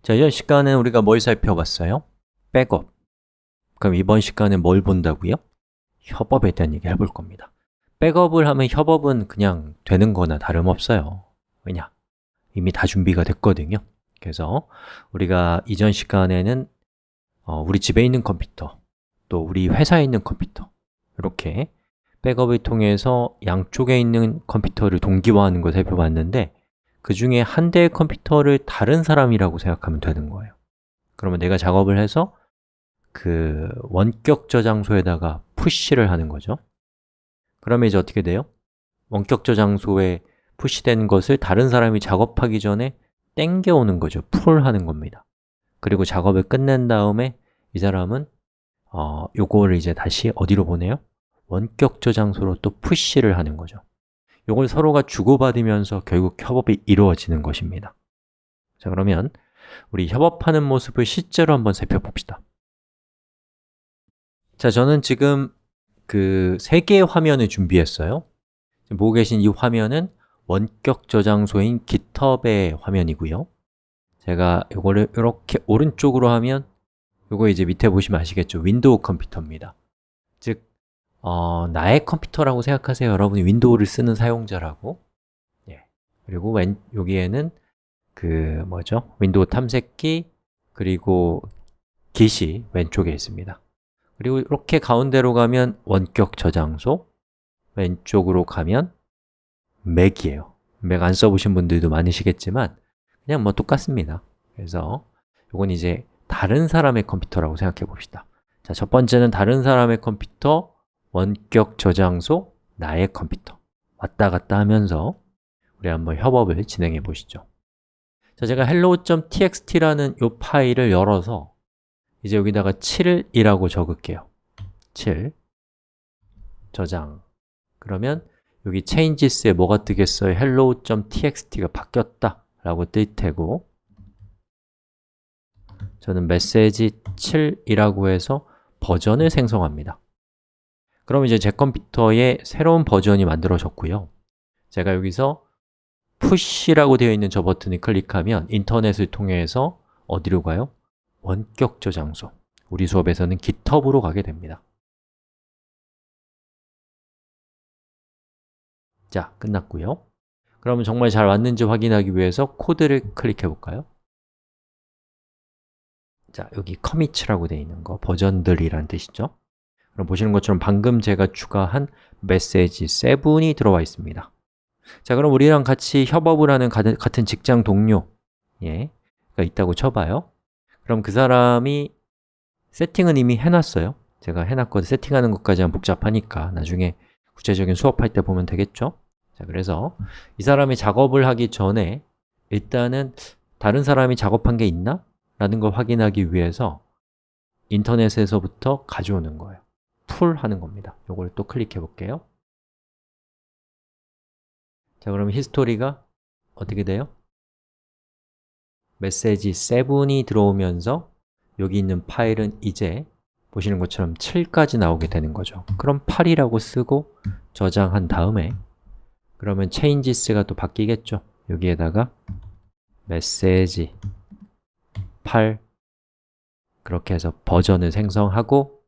자, 이전 시간에 우리가 뭘 살펴봤어요? 백업. 그럼 이번 시간에 뭘 본다고요? 협업에 대한 얘기 해볼 겁니다. 백업을 하면 협업은 그냥 되는 거나 다름없어요. 왜냐? 이미 다 준비가 됐거든요. 그래서 우리가 이전 시간에는 우리 집에 있는 컴퓨터, 또 우리 회사에 있는 컴퓨터, 이렇게 백업을 통해서 양쪽에 있는 컴퓨터를 동기화하는 걸 살펴봤는데 그 중에 한 대의 컴퓨터를 다른 사람이라고 생각하면 되는 거예요. 그러면 내가 작업을 해서 그 원격 저장소에다가 푸시를 하는 거죠. 그러면 이제 어떻게 돼요? 원격 저장소에 푸시된 것을 다른 사람이 작업하기 전에 땡겨오는 거죠. 풀하는 겁니다. 그리고 작업을 끝낸 다음에 이 사람은 요거를 이제 다시 어디로 보내요? 원격 저장소로 또 푸시를 하는 거죠. 요걸 서로가 주고받으면서 결국 협업이 이루어지는 것입니다. 자, 그러면 우리 협업하는 모습을 실제로 한번 살펴봅시다. 자, 저는 지금 그 3개의 화면을 준비했어요. 지금 보고 계신 이 화면은 원격 저장소인 GitHub의 화면이고요. 제가 이거를 이렇게 오른쪽으로 하면 이거 이제 밑에 보시면 아시겠죠? 윈도우 컴퓨터입니다. 즉, 나의 컴퓨터라고 생각하세요. 여러분이 윈도우를 쓰는 사용자라고. 예. 그리고 여기에는 그 뭐죠? 윈도우 탐색기 그리고 Git이 왼쪽에 있습니다. 그리고 이렇게 가운데로 가면 원격 저장소, 왼쪽으로 가면 맥이에요. 맥 안 써보신 분들도 많으시겠지만 그냥 뭐 똑같습니다. 그래서 이건 이제 다른 사람의 컴퓨터라고 생각해 봅시다. 자, 첫 번째는 다른 사람의 컴퓨터, 원격 저장소, 나의 컴퓨터 왔다 갔다 하면서 우리 한번 협업을 진행해 보시죠. 자, 제가 hello.txt라는 이 파일을 열어서 이제 여기다가 7이라고 적을게요. 7 저장. 그러면 여기 changes에 뭐가 뜨겠어요? hello.txt가 바뀌었다 라고 뜰 테고 저는 메시지 7이라고 해서 버전을 생성합니다. 그럼 이제 제 컴퓨터에 새로운 버전이 만들어졌고요. 제가 여기서 push라고 되어 있는 저 버튼을 클릭하면 인터넷을 통해서 어디로 가요? 원격 저장소, 우리 수업에서는 GitHub으로 가게 됩니다. 자, 끝났고요. 그러면 정말 잘 왔는지 확인하기 위해서 코드를 클릭해 볼까요? 자, 여기 commit라고 되어 있는 거, 버전들이란 뜻이죠. 그럼 보시는 것처럼 방금 제가 추가한 메시지 7이 들어와 있습니다. 자, 그럼 우리랑 같이 협업을 하는 같은 직장 동료가 있다고 쳐봐요. 그럼 그 사람이 세팅은 이미 해놨어요. 제가 해놨거든요. 세팅하는 것까지는 복잡하니까 나중에 구체적인 수업할 때 보면 되겠죠? 자, 그래서 이 사람이 작업을 하기 전에 일단은 다른 사람이 작업한 게 있나? 라는 걸 확인하기 위해서 인터넷에서부터 가져오는 거예요. 풀 하는 겁니다. 이걸 또 클릭해 볼게요. 자, 그럼 히스토리가 어떻게 돼요? 메시지 7이 들어오면서 여기 있는 파일은 이제 보시는 것처럼 7까지 나오게 되는 거죠. 그럼 8이라고 쓰고 저장한 다음에 그러면 changes가 또 바뀌겠죠. 여기에다가 메시지 8 그렇게 해서 버전을 생성하고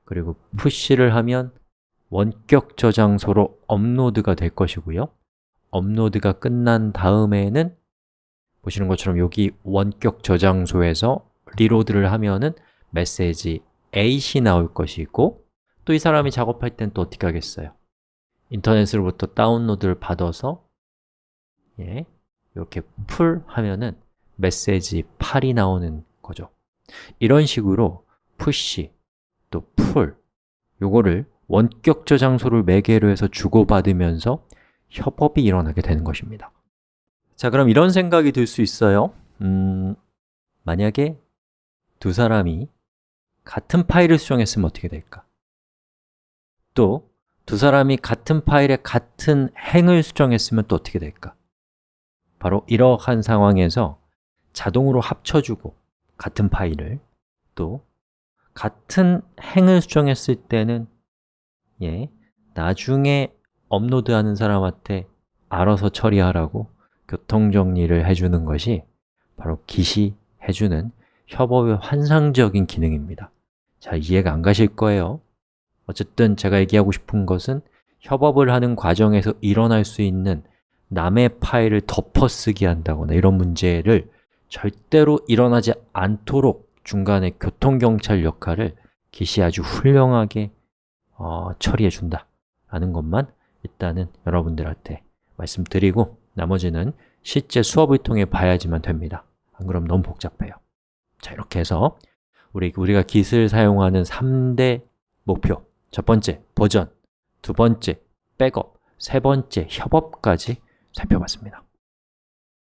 그리고 push를 하면 원격 저장소로 업로드가 될 것이고요. 업로드가 끝난 다음에는 보시는 것처럼 여기 원격 저장소에서 리로드를 하면은 메시지 8이 나올 것이고 또 이 사람이 작업할 땐 또 어떻게 하겠어요? 인터넷으로부터 다운로드를 받아서 이렇게 풀 하면은 메시지 8이 나오는 거죠. 이런 식으로 push, 또 pull 요거를 원격 저장소를 매개로 해서 주고받으면서 협업이 일어나게 되는 것입니다. 자, 그럼 이런 생각이 들 수 있어요. 만약에 두 사람이 같은 파일을 수정했으면 어떻게 될까? 또 두 사람이 같은 파일에 같은 행을 수정했으면 또 어떻게 될까? 바로 이러한 상황에서 자동으로 합쳐주고 같은 파일을 또 같은 행을 수정했을 때는 나중에 업로드하는 사람한테 알아서 처리하라고 교통정리를 해주는 것이 바로 Git이 해주는 협업의 환상적인 기능입니다. 잘 이해가 안 가실 거예요. 어쨌든 제가 얘기하고 싶은 것은 협업을 하는 과정에서 일어날 수 있는 남의 파일을 덮어쓰기 한다거나 이런 문제를 절대로 일어나지 않도록 중간에 교통경찰 역할을 기시 아주 훌륭하게 처리해 준다 라는 것만 일단은 여러분들한테 말씀드리고 나머지는 실제 수업을 통해 봐야지만 됩니다. 안 그럼 너무 복잡해요. 자, 이렇게 해서 우리가 Git을 사용하는 3대 목표, 첫 번째, 버전, 두 번째, 백업, 세 번째, 협업까지 살펴봤습니다.